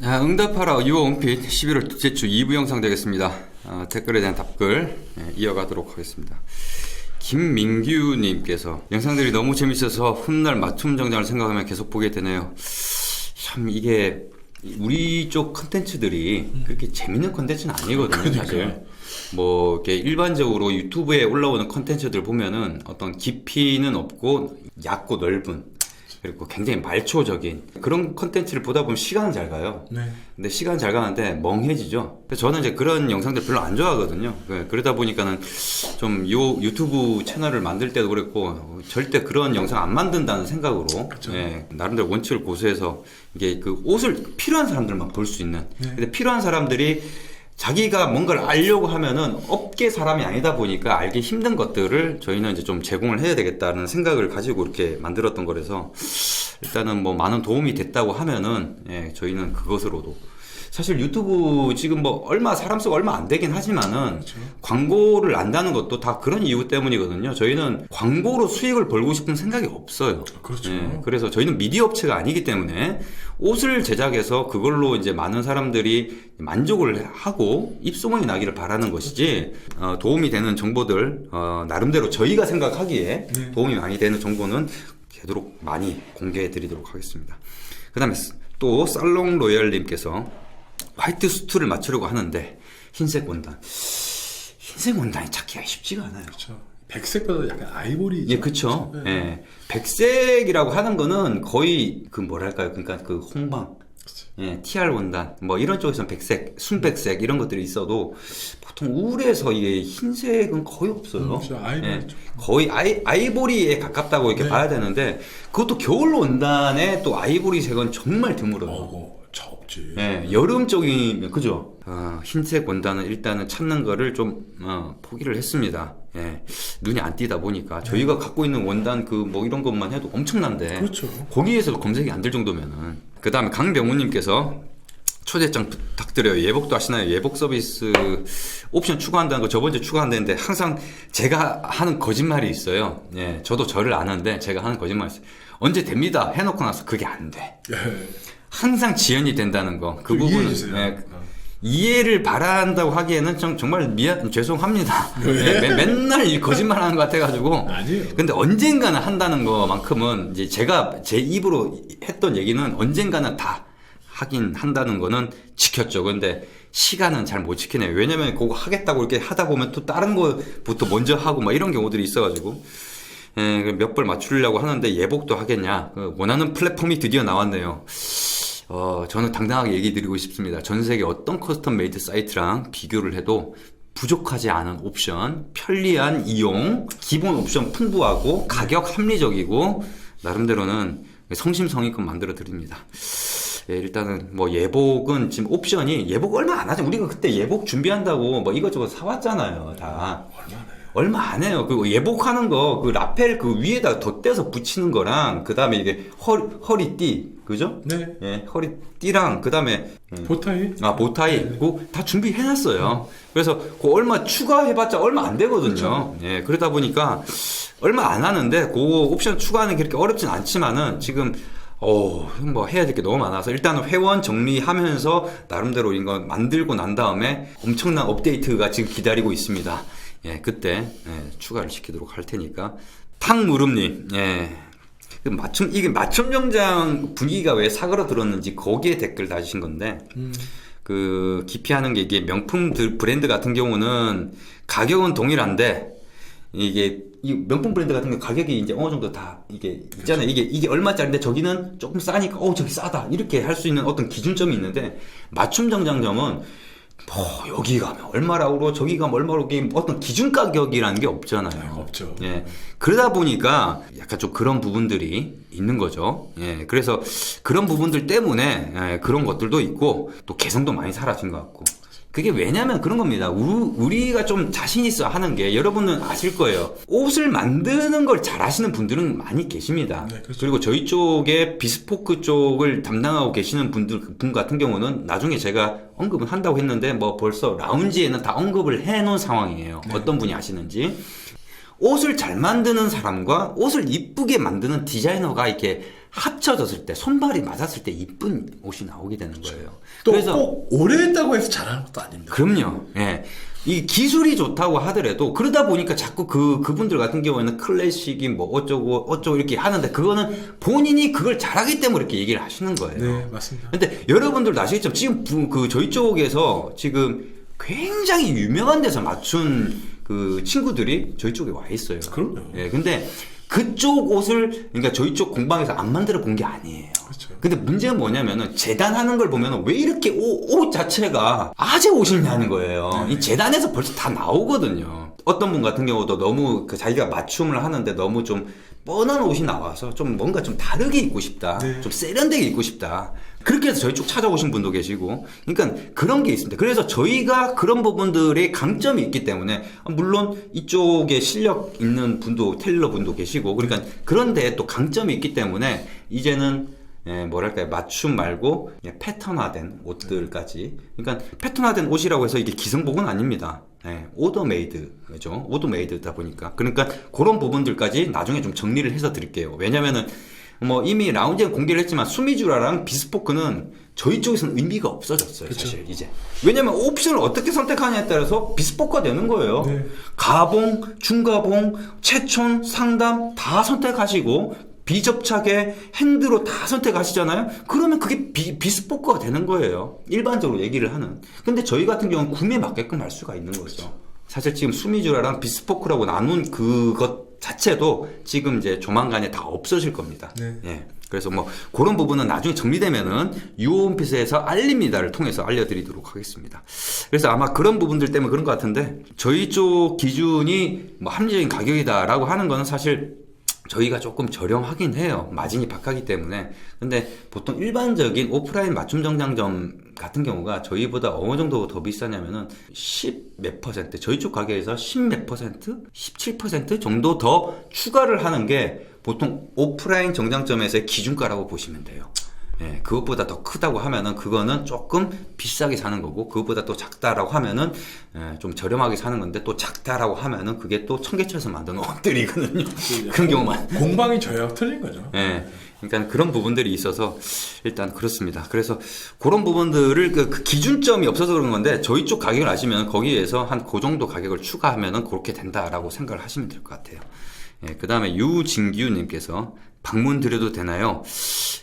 응답하라 유어 원핏 11월 둘째 주 2부 영상 되겠습니다. 댓글에 대한 답글 이어가도록 하겠습니다. 김민규님께서 영상들이 너무 재밌어서 훗날 맞춤 정장을 생각하면 계속 보게 되네요. 참 이게 우리 쪽 컨텐츠들이 그렇게 재밌는 컨텐츠는 아니거든요. 사실 뭐 이렇게 일반적으로 유튜브에 올라오는 컨텐츠들 보면은 어떤 깊이는 없고 얕고 넓은 그리고 굉장히 말초적인 그런 컨텐츠를 보다 보면 시간은 잘 가요. 네. 근데 시간 잘 가는데 멍해지죠. 그래서 저는 이제 그런 영상들 별로 안 좋아하거든요. 그러다 보니까는 좀 요 유튜브 채널을 만들 때도 그랬고 절대 그런 영상 안 만든다는 생각으로 나름대로 원칙을 고수해서 이게 그 옷을 필요한 사람들만 볼 수 있는. 근데 필요한 사람들이 자기가 뭔가를 알려고 하면은 업계 사람이 아니다 보니까 알기 힘든 것들을 저희는 이제 좀 제공을 해야 되겠다는 생각을 가지고 이렇게 만들었던 거라서 일단은 뭐 많은 도움이 됐다고 하면은 저희는 그것으로도 사실 유튜브 지금 뭐 얼마 사람 수가 얼마 안 되긴 하지만은 광고를 안다는 것도 다 그런 이유 때문이거든요. 저희는 광고로 수익을 벌고 싶은 생각이 없어요. 그렇죠. 그래서 저희는 미디어 업체가 아니기 때문에 옷을 제작해서 그걸로 이제 많은 사람들이 만족을 하고 입소문이 나기를 바라는 것이지 도움이 되는 정보들 나름대로 저희가 생각하기에 도움이 많이 되는 정보는 되도록 많이 공개해 드리도록 하겠습니다. 그 다음에 또 살롱 로열님께서 화이트 수트를 맞추려고 하는데 흰색 원단이 찾기가 쉽지가 않아요. 그렇죠. 백색보다 약간 아이보리. 예, 그렇죠. 예. 백색이라고 하는 거는 거의 그 뭐랄까요? 그러니까 그 홍방, TR 원단, 뭐 이런 쪽에서는 백색, 순백색 이런 것들이 있어도 보통 울에서 이게 흰색은 거의 없어요. 그렇죠. 아이보리. 거의 아이보리에 가깝다고 이렇게 봐야 되는데 그것도 겨울 원단에 또 아이보리색은 정말 드물어요. 없지. 여름 쪽이면 그죠? 흰색 원단은 일단은 찾는 거를 좀 포기를 했습니다. 눈이 안 띄다 보니까 저희가 갖고 있는 원단 그 뭐 이런 것만 해도 엄청난데 그렇죠. 거기에서도 검색이 안 될 정도면은 그 다음에 강병우님께서 초대장 부탁드려요. 예복도 하시나요? 예복 서비스 옵션 추가한다는 거 저번 주에 추가한다는데 항상 제가 하는 거짓말이 있어요. 저도 저를 아는데 제가 하는 거짓말이 있어요. 언제 됩니다. 해놓고 나서 그게 안 돼. 항상 지연이 된다는 거. 그 부분은 이해를 바란다고 하기에는 정말 죄송합니다. 맨날 이 거짓말 하는 것 같아가지고. 아니에요. 근데 언젠가는 한다는 거만큼은 이제 제가 제 입으로 했던 얘기는 언젠가는 다 하긴 한다는 거는 지켰죠. 근데 시간은 잘 못 지키네요. 왜냐면 그거 하겠다고 이렇게 하다 보면 또 다른 거부터 먼저 하고 막 이런 경우들이 있어가지고. 몇 벌 맞추려고 하는데 예복도 하겠냐. 원하는 플랫폼이 드디어 나왔네요. 저는 당당하게 얘기 드리고 싶습니다. 전 세계 어떤 커스텀 메이드 사이트랑 비교를 해도 부족하지 않은 옵션, 편리한 이용, 기본 옵션 풍부하고 가격 합리적이고 나름대로는 성심성의껏 만들어 드립니다. 일단은 뭐 예복은 지금 옵션이 예복 얼마 안 하죠. 우리가 그때 예복 준비한다고 뭐 이것저것 사왔잖아요. 다. 얼마 안 해요. 그 예복하는 거, 그 라펠 그 위에다 덧대서 붙이는 거랑, 그 다음에 이게 허리띠, 그죠? 네. 허리띠랑, 그 다음에. 보타이? 보타이. 그거 다 준비해놨어요. 그래서 그 얼마 추가해봤자 얼마 안 되거든요. 그렇죠. 그러다 보니까 얼마 안 하는데, 그 옵션 추가하는 게 그렇게 어렵진 않지만은, 지금, 뭐 해야 될 게 너무 많아서 일단은 회원 정리하면서 나름대로 이거 만들고 난 다음에 엄청난 업데이트가 지금 기다리고 있습니다. 그때 추가를 시키도록 할 테니까. 탕무름님, 이게 맞춤 정장 분위기가 왜 사그러들었는지 거기에 댓글 다주신 건데 그 기피하는 게 이게 명품 브랜드 같은 경우는 가격은 동일한데 이게 이 명품 브랜드 같은 경우 가격이 이제 어느 정도 다 이게 있잖아요. 이게 얼마짜리인데 저기는 조금 싸니까 저기 싸다 이렇게 할 수 있는 어떤 기준점이 있는데 맞춤 정장점은 뭐 여기 가면 얼마라고 저기 가면 얼마라고 어떤 기준 가격이라는 게 없잖아요. 없죠. 그러다 보니까 약간 좀 그런 부분들이 있는 거죠. 그래서 그런 부분들 때문에 그런 것들도 있고 또 개성도 많이 사라진 것 같고. 그게 왜냐면 그런 겁니다. 우리가 좀 자신 있어 하는 게 여러분은 아실 거예요. 옷을 만드는 걸 잘 하시는 분들은 많이 계십니다. 그렇죠. 그리고 저희 쪽에 비스포크 쪽을 담당하고 계시는 분 같은 경우는 나중에 제가 언급은 한다고 했는데 뭐 벌써 라운지에는 다 언급을 해놓은 상황이에요. 어떤 분이 아시는지. 옷을 잘 만드는 사람과 옷을 이쁘게 만드는 디자이너가 이렇게 합쳐졌을 때 손발이 맞았을 때 이쁜 옷이 나오게 되는 거예요. 또 그래서 꼭 오래 했다고 해서 잘하는 것도 아닙니다. 그럼요. 예. 이 기술이 좋다고 하더라도 그러다 보니까 자꾸 그분들 같은 경우에는 클래식이 뭐 어쩌고 이렇게 하는데 그거는 본인이 그걸 잘하기 때문에 이렇게 얘기를 하시는 거예요. 네, 맞습니다. 근데 여러분들도 아시겠지만 지금 저희 쪽에서 지금 굉장히 유명한 데서 맞춘 그 친구들이 저희 쪽에 와 있어요. 그럼요. 예. 근데 그쪽 옷을 그러니까 저희 쪽 공방에서 안 만들어 본 게 아니에요. 그렇죠. 근데 문제는 뭐냐면은 재단하는 걸 보면은 왜 이렇게 옷 자체가 아재 옷이냐는 거예요. 네. 이 재단에서 벌써 다 나오거든요. 어떤 분 같은 경우도 너무 그 자기가 맞춤을 하는데 너무 좀 뻔한 옷이 나와서 좀 뭔가 좀 다르게 입고 싶다. 네. 좀 세련되게 입고 싶다. 그렇게 해서 저희 쪽 찾아오신 분도 계시고, 그러니까 그런 게 있습니다. 그래서 저희가 그런 부분들의 강점이 있기 때문에, 물론 이쪽에 실력 있는 분도, 테일러 분도 계시고, 그러니까 그런데 또 강점이 있기 때문에, 이제는, 뭐랄까요, 맞춤 말고, 패턴화된 옷들까지. 그러니까 패턴화된 옷이라고 해서 이게 기성복은 아닙니다. 오더메이드죠. 오더메이드다 보니까. 그러니까 그런 부분들까지 나중에 좀 정리를 해서 드릴게요. 왜냐면은, 뭐 이미 라운지에 공개를 했지만 수미주라랑 비스포크는 저희 쪽에서는 의미가 없어졌어요. 그쵸. 사실 이제 왜냐면 옵션을 어떻게 선택하냐에 따라서 비스포크가 되는 거예요. 네. 가봉, 중가봉, 최촌, 상담 다 선택하시고 비접착에 핸드로 다 선택하시잖아요. 그러면 그게 비스포크가 되는 거예요. 일반적으로 얘기를 하는. 근데 저희 같은 경우는 구매에 맞게끔 할 수가 있는 거죠. 사실 지금 수미주라랑 비스포크라고 나눈 그것 자체도 지금 이제 조만간에 다 없어질 겁니다. 네. 예. 그래서 뭐 그런 부분은 나중에 정리되면은 유홈핏에서 알립니다를 통해서 알려드리도록 하겠습니다. 그래서 아마 그런 부분들 때문에 그런 것 같은데 저희 쪽 기준이 뭐 합리적인 가격이다라고 하는 거는 사실 저희가 조금 저렴하긴 해요. 마진이 박하기 때문에. 근데 보통 일반적인 오프라인 맞춤 정장점 같은 경우가 저희보다 어느 정도 더 비싸냐면은 10 몇 퍼센트, 저희 쪽 가게에서 10 몇 퍼센트? 17% 정도 더 추가를 하는 게 보통 오프라인 정장점에서의 기준가라고 보시면 돼요. 예, 그것보다 더 크다고 하면은 그거는 조금 비싸게 사는 거고 그것보다 또 작다라고 하면은 좀 저렴하게 사는 건데 또 작다라고 하면은 그게 또 청계천에서 만든 옷들이거든요. 그런 경우만. 공방이 저희하고 틀린 거죠. 예. 그러니까 그런 부분들이 있어서 일단 그렇습니다. 그래서 그런 부분들을 그 기준점이 없어서 그런 건데 저희 쪽 가격을 아시면 거기에서 한 그 정도 가격을 추가하면은 그렇게 된다라고 생각을 하시면 될 것 같아요. 예, 그 다음에 유진규님께서 방문 드려도 되나요?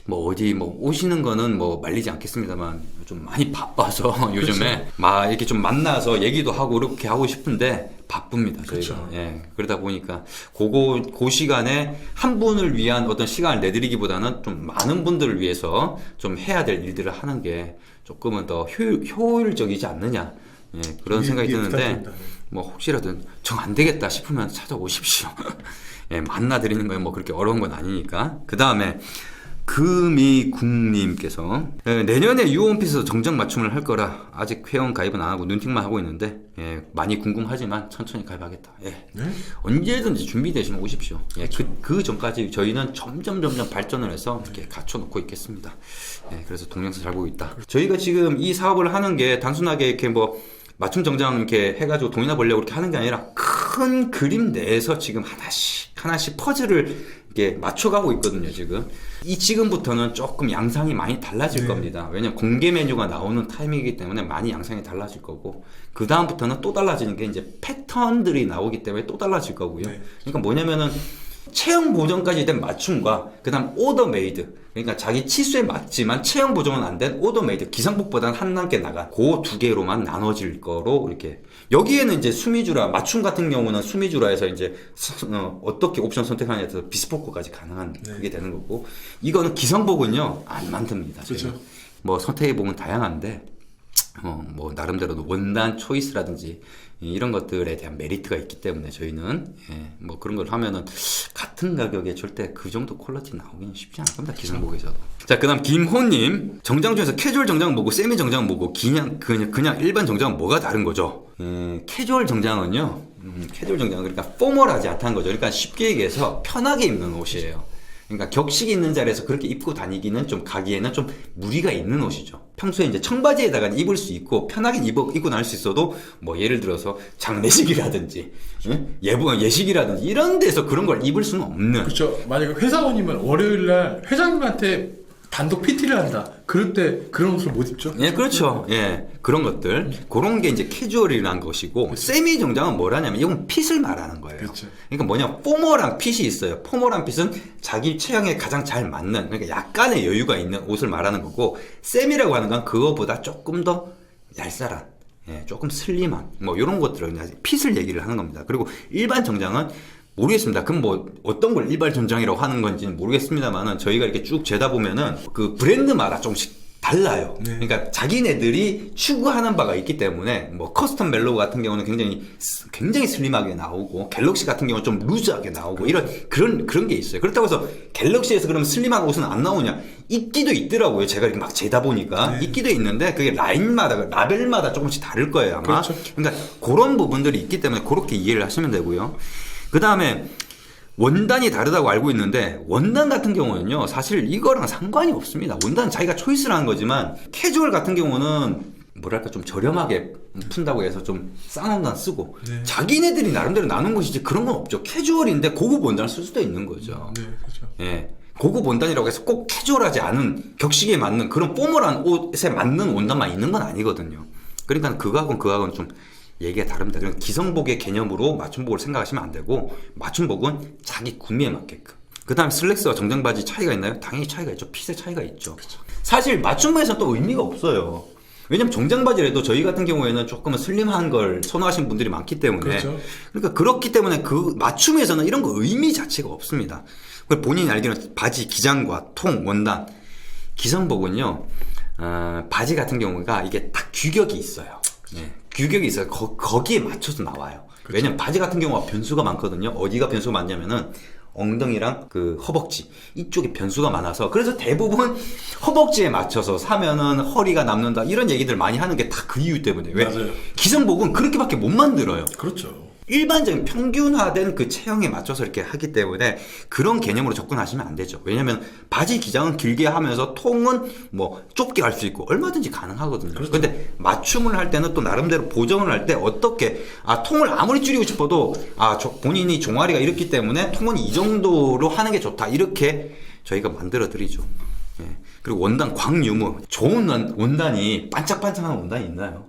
뭐 어디 뭐 오시는 거는 뭐 말리지 않겠습니다만 좀 많이 바빠서 요즘에 막 이렇게 좀 만나서 얘기도 하고 이렇게 하고 싶은데 바쁩니다 저희가. 그쵸. 예, 그러다 보니까 그 시간에 한 분을 위한 어떤 시간을 내드리기보다는 좀 많은 분들을 위해서 좀 해야 될 일들을 하는 게 조금은 더 효율적이지 않느냐. 예, 그런 생각이 드는데 부탁드립니다. 뭐 혹시라도 정 안 되겠다 싶으면 찾아오십시오. 예, 만나드리는 거에 뭐 그렇게 어려운 건 아니니까. 그 다음에 금이국님께서 내년에 유홈핏에서 정장 맞춤을 할 거라 아직 회원 가입은 안 하고 눈팅만 하고 있는데 많이 궁금하지만 천천히 가입하겠다. 예. 네? 언제든지 준비되시면 오십시오. 예, 그 전까지 저희는 점점 발전을 해서 이렇게 갖춰놓고 있겠습니다. 예, 그래서 동영상 잘 보고 있다. 저희가 지금 이 사업을 하는 게 단순하게 이렇게 뭐 맞춤 정장 이렇게 해가지고 돈이나 벌려고 그렇게 하는 게 아니라 큰 그림 내에서 지금 하나씩 퍼즐을 이렇게 맞춰가고 있거든요, 지금. 지금부터는 조금 양상이 많이 달라질 네. 겁니다. 왜냐면 공개 메뉴가 나오는 타이밍이기 때문에 많이 양상이 달라질 거고, 그 다음부터는 또 달라지는 게 이제 패턴들이 나오기 때문에 또 달라질 거고요. 네. 그러니까 뭐냐면은 체형 보정까지 된 맞춤과 그 다음 오더 메이드, 그러니까 자기 치수에 맞지만 체형 보정은 안 된 오더 메이드, 기성복보다는 한 단계 나간 그 두 개로만 나눠질 거로 이렇게. 여기에는 이제 수미주라, 맞춤 같은 경우는 수미주라에서 이제 어떻게 옵션 선택하냐에 따라서 비스포크까지 가능한 그게 되는 거고, 이거는 기성복은요 안 만듭니다. 그렇죠. 뭐 선택의 복은 다양한데 뭐 나름대로 원단 초이스라든지 이런 것들에 대한 메리트가 있기 때문에 저희는 뭐 그런 걸 하면은 같은 가격에 절대 그 정도 퀄리티 나오기는 쉽지 않을 겁니다. 기성복에서도. 자, 그다음 김호님, 정장 중에서 캐주얼 정장 뭐고 세미 정장 뭐고 그냥 일반 정장은 뭐가 다른 거죠? 캐주얼 정장은요, 캐주얼 정장은 그러니까 포멀하지 않다는 거죠. 그러니까 쉽게 얘기해서 편하게 입는 옷이에요. 그러니까 격식 있는 자리에서 그렇게 입고 다니기는 좀 가기에는 좀 무리가 있는 옷이죠. 평소에 이제 청바지에다가 입을 수 있고 편하게 입고 나올 수 있어도 뭐 예를 들어서 장례식이라든지 예식이라든지 이런 데서 그런 걸 입을 수는 없는. 그렇죠. 만약에 회사원이면 월요일 날 회장님한테 단독 PT를 한다. 그럴 때 그런 옷을 못 입죠. 예, 그렇죠. 예, 그런 것들. 그런 게 이제 캐주얼이라는 것이고, 세미 정장은 뭐라냐면, 이건 핏을 말하는 거예요. 그렇죠. 그러니까 뭐냐, 포멀한 핏이 있어요. 포멀한 핏은 자기 체형에 가장 잘 맞는, 그러니까 약간의 여유가 있는 옷을 말하는 거고, 세미라고 하는 건 그거보다 조금 더 얄쌀한, 예, 조금 슬림한, 뭐, 이런 것들을 그냥 핏을 얘기를 하는 겁니다. 그리고 일반 정장은 모르겠습니다. 그럼 뭐 어떤 걸 일반 정장이라고 하는 건지는 모르겠습니다만은 저희가 이렇게 쭉 재다 보면은 그 브랜드마다 조금씩 달라요. 네. 그러니까 자기네들이 추구하는 바가 있기 때문에 뭐 커스텀 멜로우 같은 경우는 굉장히 슬림하게 나오고 갤럭시 같은 경우는 좀 루즈하게 나오고 이런 그런 게 있어요. 그렇다고 해서 갤럭시에서 그러면 슬림한 옷은 안 나오냐? 있기도 있더라고요. 제가 이렇게 막 재다 보니까 있기도 있는데 그게 라인마다 라벨마다 조금씩 다를 거예요 아마. 그렇죠. 그러니까 그런 부분들이 있기 때문에 그렇게 이해를 하시면 되고요. 그 다음에 원단이 다르다고 알고 있는데 원단 같은 경우는요 사실 이거랑 상관이 없습니다. 원단은 자기가 초이스를 하는 거지만 캐주얼 같은 경우는 뭐랄까 좀 저렴하게 푼다고 해서 좀 싼 원단 쓰고 자기네들이 나름대로 나눈 것이지 그런 건 없죠. 캐주얼인데 고급 원단을 쓸 수도 있는 거죠. 네, 그렇죠. 예. 고급 원단이라고 해서 꼭 캐주얼하지 않은 격식에 맞는 그런 포멀한 옷에 맞는 원단만 있는 건 아니거든요. 그러니까 그거하고는 좀 얘기가 다릅니다. 그럼 기성복의 개념으로 맞춤복을 생각하시면 안 되고 맞춤복은 자기 구미에 맞게끔. 그 다음에 슬랙스와 정장 바지 차이가 있나요? 당연히 차이가 있죠. 핏의 차이가 있죠. 그렇죠. 사실 맞춤복에서는 또 의미가 없어요. 왜냐면 정장 바지라도 저희 같은 경우에는 조금은 슬림한 걸 선호하시는 분들이 많기 때문에 그렇죠. 그러니까 그렇기 때문에 그 맞춤에서는 이런 거 의미 자체가 없습니다. 본인이 알기로는 바지 기장과 통 원단 기성복은요 바지 같은 경우가 이게 딱 규격이 있어요. 네. 규격이 있어요. 거기에 맞춰서 나와요. 그렇죠. 왜냐면 바지 같은 경우가 변수가 많거든요. 어디가 변수가 많냐면은 엉덩이랑 그 허벅지 이쪽에 변수가 많아서 그래서 대부분 허벅지에 맞춰서 사면은 허리가 남는다 이런 얘기들 많이 하는 게 다 그 이유 때문에. 왜? 맞아요. 기성복은 그렇게밖에 못 만들어요. 그렇죠. 일반적인 평균화된 그 체형에 맞춰서 이렇게 하기 때문에 그런 개념으로 접근하시면 안 되죠. 왜냐면 바지 기장은 길게 하면서 통은 뭐 좁게 할 수 있고 얼마든지 가능하거든요. 그렇죠. 근데 맞춤을 할 때는 또 나름대로 보정을 할 때 어떻게 통을 아무리 줄이고 싶어도 본인이 종아리가 이렇기 때문에 통은 이 정도로 하는 게 좋다. 이렇게 저희가 만들어 드리죠. 예. 그리고 원단 광유무 좋은 원단이 반짝반짝한 원단이 있나요?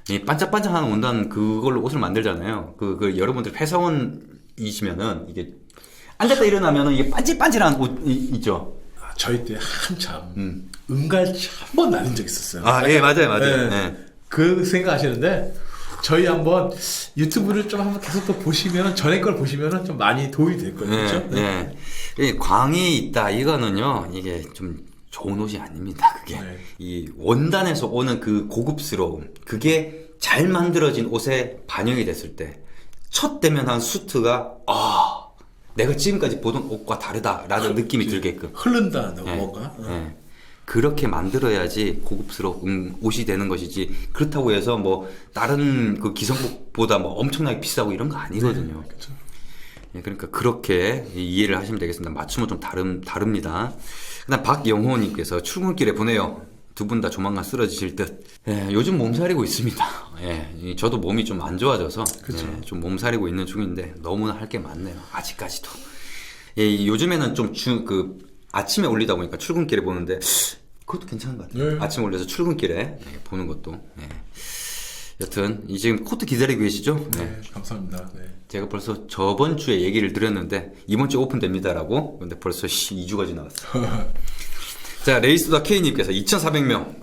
이 반짝반짝하는 원단 그걸로 옷을 만들잖아요. 여러분들 회사원이시면은 이게 앉았다 일어나면은 이게 반질반질한 옷 있죠. 저희 때 한참 은갈치 한 번 날린 적 있었어요. 예, 맞아요. 네. 네. 그 생각하시는데 저희 한번 유튜브를 좀 한번 계속 또 보시면 전에 걸 보시면은 좀 많이 도움이 될 거예요. 그렇죠? 네. 이 광이 있다 이거는요 이게 좀 좋은 옷이 아닙니다. 그게 네. 이 원단에서 오는 그 고급스러움 그게 잘 만들어진 옷에 반영이 됐을 때 첫 대면한 수트가 내가 지금까지 보던 옷과 다르다라는 느낌이 들게끔 흐른다 네. 뭔가. 네. 그렇게 만들어야지 고급스러운 옷이 되는 것이지 그렇다고 해서 뭐 다른 그 기성복보다 뭐 엄청나게 비싸고 이런 거 아니거든요. 네, 그렇죠. 예, 그러니까 그렇게 이해를 하시면 되겠습니다. 맞춤은 좀 다릅니다. 그다음 박영호님께서 출근길에 보내요. 두 분 다 조만간 쓰러지실 듯. 예, 요즘 몸살이고 있습니다. 예, 저도 몸이 좀 안 좋아져서 예, 좀 몸살이고 있는 중인데 너무나 할 게 많네요. 아직까지도. 예, 요즘에는 좀 아침에 올리다 보니까 출근길에 보는데 그것도 괜찮은 것 같아요. 네. 아침에 올려서 출근길에 보는 것도. 예. 여튼 지금 코트 기다리고 계시죠? 네, 감사합니다. 네. 제가 벌써 저번 주에 얘기를 드렸는데 이번 주에 오픈됩니다라고. 근데 벌써 2주가 지나갔어요. 자, 레이스더 K님께서 2,400명.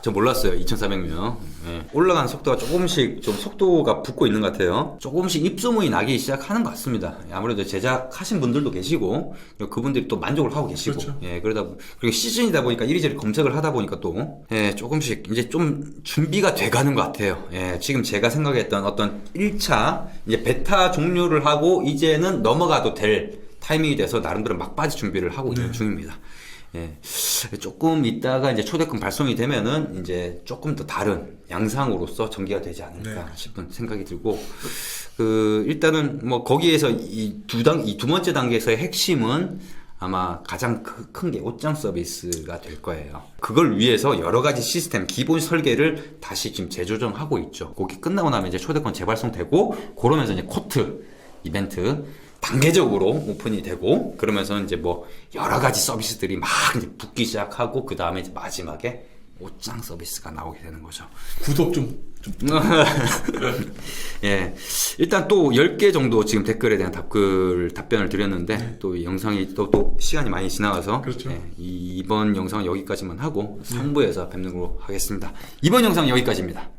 저 몰랐어요. 2,400명. 예. 올라가는 속도가 조금씩 좀 속도가 붙고 있는 것 같아요. 조금씩 입소문이 나기 시작하는 것 같습니다. 아무래도 제작하신 분들도 계시고 그분들이 또 만족을 하고 계시고 그렇죠. 예, 그리고 시즌이다 보니까 이리저리 검색을 하다 보니까 또 조금씩 이제 좀 준비가 돼가는 것 같아요. 예, 지금 제가 생각했던 어떤 1차 이제 베타 종료를 하고 이제는 넘어가도 될 타이밍이 돼서 나름대로 막바지 준비를 하고 있는 중입니다. 예, 조금 있다가 이제 초대권 발송이 되면은 이제 조금 더 다른 양상으로서 전개가 되지 않을까 싶은 생각이 들고, 일단은 뭐 거기에서 이 두 번째 단계에서의 핵심은 아마 가장 큰 게 옷장 서비스가 될 거예요. 그걸 위해서 여러 가지 시스템, 기본 설계를 다시 지금 재조정하고 있죠. 거기 끝나고 나면 이제 초대권 재발송되고, 그러면서 이제 코트 이벤트 단계적으로 오픈이 되고, 그러면서 이제 뭐 여러 가지 서비스들이 막 이제 붙기 시작하고, 그 다음에 이제 마지막에 옷장 서비스가 나오게 되는 거죠. 구독 좀. 예. 일단 또 10개 정도 지금 댓글에 대한 답변을 드렸는데, 또 이 영상이 또 시간이 많이 지나가서, 그렇죠. 예, 이번 영상은 여기까지만 하고 3부에서 뵙는 걸로 하겠습니다. 이번 영상은 여기까지입니다.